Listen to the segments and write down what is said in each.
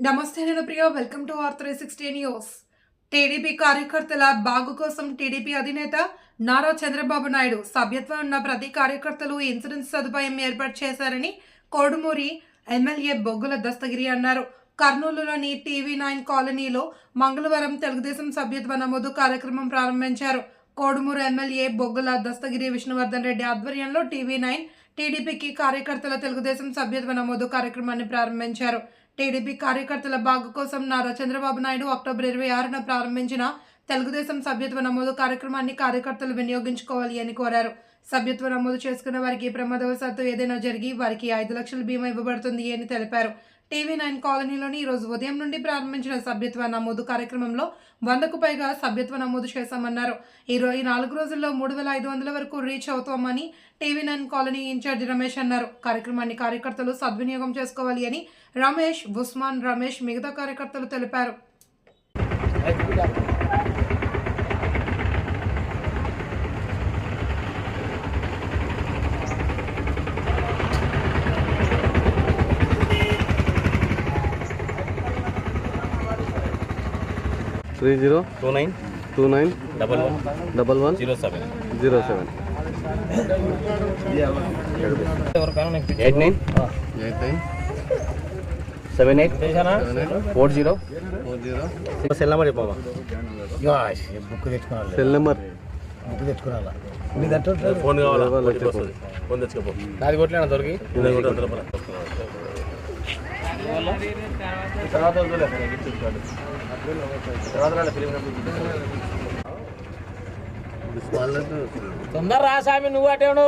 నమస్తే నేను Priya welcome to R360 news. TDP కార్యకర్తల బాగు కోసం టీడీపీ అధినేత నారా చంద్రబాబు నాయుడు సభ్యత్వం ఉన్న ప్రతి కార్యకర్తలు ఇన్సూరెన్స్ సదుపాయం ఏర్పాటు చేశారని కోడుమూరి ఎమ్మెల్యే బొగ్గుల దస్తగిరి అన్నారు. కర్నూలులోని టీవీ9 కాలనీలో మంగళవారం తెలుగుదేశం సభ్యత్వ నమోదు కార్యక్రమం ప్రారంభించారు. కోడుమూరు ఎమ్మెల్యే బొగ్గుల దస్తగిరి విష్ణువర్ధన్ రెడ్డి ఆధ్వర్యంలో టీవీ9 టీడీపీకి కార్యకర్తల తెలుగుదేశం సభ్యత్వ నమోదు కార్యక్రమాన్ని ప్రారంభించారు. టీడీపీ కార్యకర్తల బాగు కోసం నారా చంద్రబాబు నాయుడు అక్టోబర్ 26న ప్రారంభించిన తెలుగుదేశం సభ్యత్వ నమోదు కార్యక్రమాన్ని కార్యకర్తలు వినియోగించుకోవాలి అని కోరారు. సభ్యత్వ నమోదు చేసుకున్న వారికి ప్రమాదవశాత్తు ఏదైనా జరిగి వారికి 5 లక్షల బీమా ఇవ్వబడుతుంది అని తెలిపారు. టీవీ9 కాలనీలోని ఈరోజు ఉదయం నుండి ప్రారంభించిన సభ్యత్వ నమోదు కార్యక్రమంలో 100కు పైగా సభ్యత్వ నమోదు చేశామన్నారు. ఈ 4 రోజుల్లో 3500 వరకు రీచ్ అవుతామని టీవీ9 కాలనీ ఇన్ఛార్జ్ రమేష్ అన్నారు. కార్యక్రమాన్ని కార్యకర్తలు సద్వినియోగం చేసుకోవాలి అని రమేష్, ఉస్మాన్, రమేష్ మిగతా కార్యకర్తలు తెలిపారు. Three zero 29 11 07 07 89 78 40 సెల్ నెంబర్ చెప్పమ్మా. బుక్ తెచ్చుకోవాలి, సెల్ నెంబర్ బుక్ తెచ్చుకోవాలా. ఫోన్ కావాలా? ఫోన్ తెచ్చుకోపో. నాది కొట్టలేనా దొరికి తొందర రాసామి నువ్వు అటేను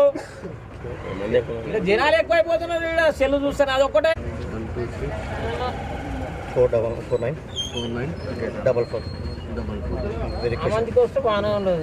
జనాలు ఎక్కువైపోతున్నారు. ఇక్కడ సెల్ చూస్తాను అదొక్కటే. 4944 మందికి వస్తే బాగానే ఉండదు.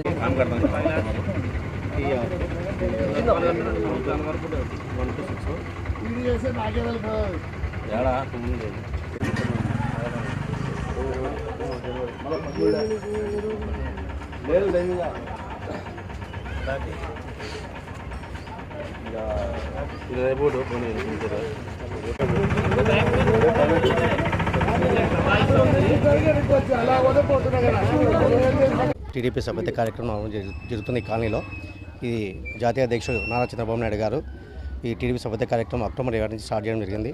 టీడీపీ సభ్యత కార్యక్రమం జరుగుతుంది ఈ కాలనీలో. ఇది జాతీయ అధ్యక్షుడు నారా చంద్రబాబు నాయుడు గారు ఈ టీడీపీ సభ్యత కార్యక్రమం అక్టోబర్ 7 నుంచి స్టార్ట్ చేయడం జరిగింది.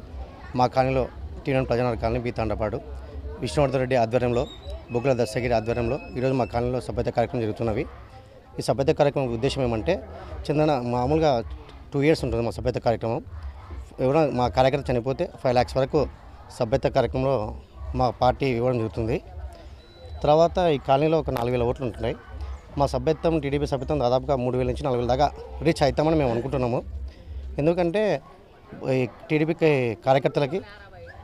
మా కాలనీలో TV nine Prajanagar colony B Thandapadu Vishnuvardhan Reddy ఆధ్వర్యంలో, బొగ్గుల దస్తగిరి ఆధ్వర్యంలో ఈరోజు మా కాలనీలో సభ్యత కార్యక్రమం జరుగుతున్నవి. ఈ సభ్యత కార్యక్రమం ఉద్దేశం ఏమంటే మామూలుగా 2 years ఉంటుంది మా సభ్యత కార్యక్రమం. ఎవరైనా మా కార్యకర్త చనిపోతే 5 lakhs వరకు సభ్యత కార్యక్రమంలో మా పార్టీ ఇవ్వడం జరుగుతుంది. తర్వాత ఈ కాలనీలో ఒక 4000 ఓట్లు ఉంటున్నాయి. మా సభ్యత్వం టీడీపీ సభ్యత్వం దాదాపుగా 3000 నుంచి 4000 దాకా రీచ్ అవుతామని మేము అనుకుంటున్నాము. ఎందుకంటే ఈ టీడీపీ కార్యకర్తలకి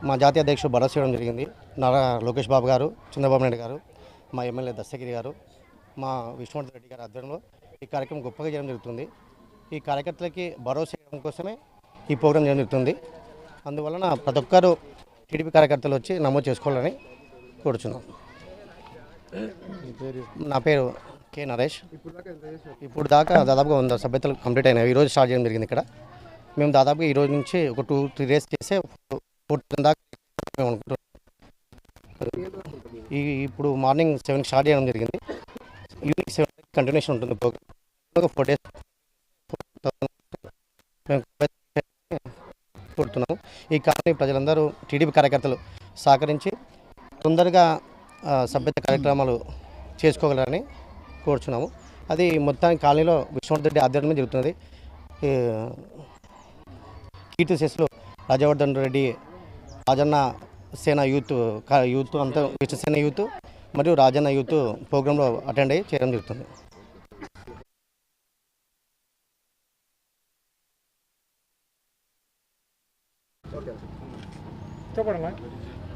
మా జాతీయ అధ్యక్షుడు భరోసా ఇవ్వడం జరిగింది. నారా లోకేష్ బాబు గారు, చంద్రబాబు నాయుడు గారు, మా ఎమ్మెల్యే దస్తగిరి గారు, మా విష్ణువర్ధన్ రెడ్డి గారి ఆధ్వర్యంలో ఈ కార్యక్రమం గొప్పగా చేయడం జరుగుతుంది. ఈ కార్యకర్తలకి భరోసా ఇవ్వడం కోసమే ఈ ప్రోగ్రాం చేయడం జరుగుతుంది. అందువలన ప్రతి ఒక్కరు టీడీపీ కార్యకర్తలు వచ్చి నమోదు చేసుకోవాలని కోరుచున్నాం. నా పేరు కె నరేష్. ఇప్పుడు దాకా దాదాపుగా 100 సభ్యతలు కంప్లీట్ అయినాయి. ఈరోజు స్టార్ట్ చేయడం జరిగింది. ఇక్కడ మేము దాదాపుగా ఈరోజు నుంచి ఒక 2-3 days చేస్తే 14 దాకా మేము అనుకుంటున్నాం. ఇప్పుడు మార్నింగ్ 7 స్టార్ట్ చేయడం జరిగింది. ఈవినింగ్ 7 కంటిన్యూషన్ ఉంటుంది ప్రోగ్రామ్. 4 days మేము కోరుతున్నాము. ఈ కాలనీ ప్రజలందరూ టీడీపీ కార్యకర్తలు సహకరించి తొందరగా సభ్యత కార్యక్రమాలు చేసుకోగలరని కోరుచున్నాము. అది మొత్తానికి కాలనీలో విష్ణువర్ధన్ రెడ్డి ఆధ్వర్యంలో జరుగుతున్నది. కీర్తి శేషులు రాజవర్ధన్ రెడ్డి, రాజన్న సేన యూత్ అంతా విశ్వసేన యూత్ మరియు రాజన్న యూత్ ప్రోగ్రాంలో అటెండ్ అయ్యి చేయడం జరుగుతుంది.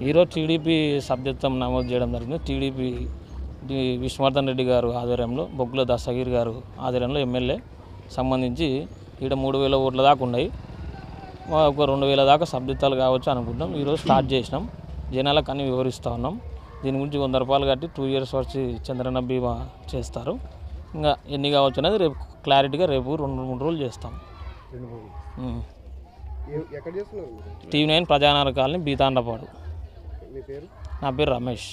ఈరోజు టీడీపీ సభ్యత్వం నమోదు చేయడం జరిగింది. టీడీపీ విష్ణువర్ధన్ రెడ్డి గారు ఆధ్వర్యంలో, బొగ్గుల దస్తగిరి గారు ఆధ్వర్యంలో ఎమ్మెల్యే సంబంధించి ఇక్కడ 3000 ఓట్ల దాకా ఉన్నాయి. ఒక 2000 దాకా సభ్యత్వాలు కావచ్చు అనుకుంటున్నాం. ఈరోజు స్టార్ట్ చేసినాం. జనాలకు అన్ని వివరిస్తూ ఉన్నాం. దీని గురించి 100 రూపాయలు కట్టి 2 years వచ్చి చంద్రన్న బీమా చేస్తారు. ఇంకా ఎన్ని కావచ్చు అనేది రేపు క్లారిటీగా రేపు 2-3 రోజులు చేస్తాం. TV nine Prajanagar colony B Thandapadu. మీ పేరు? నా పేరు రమేష్.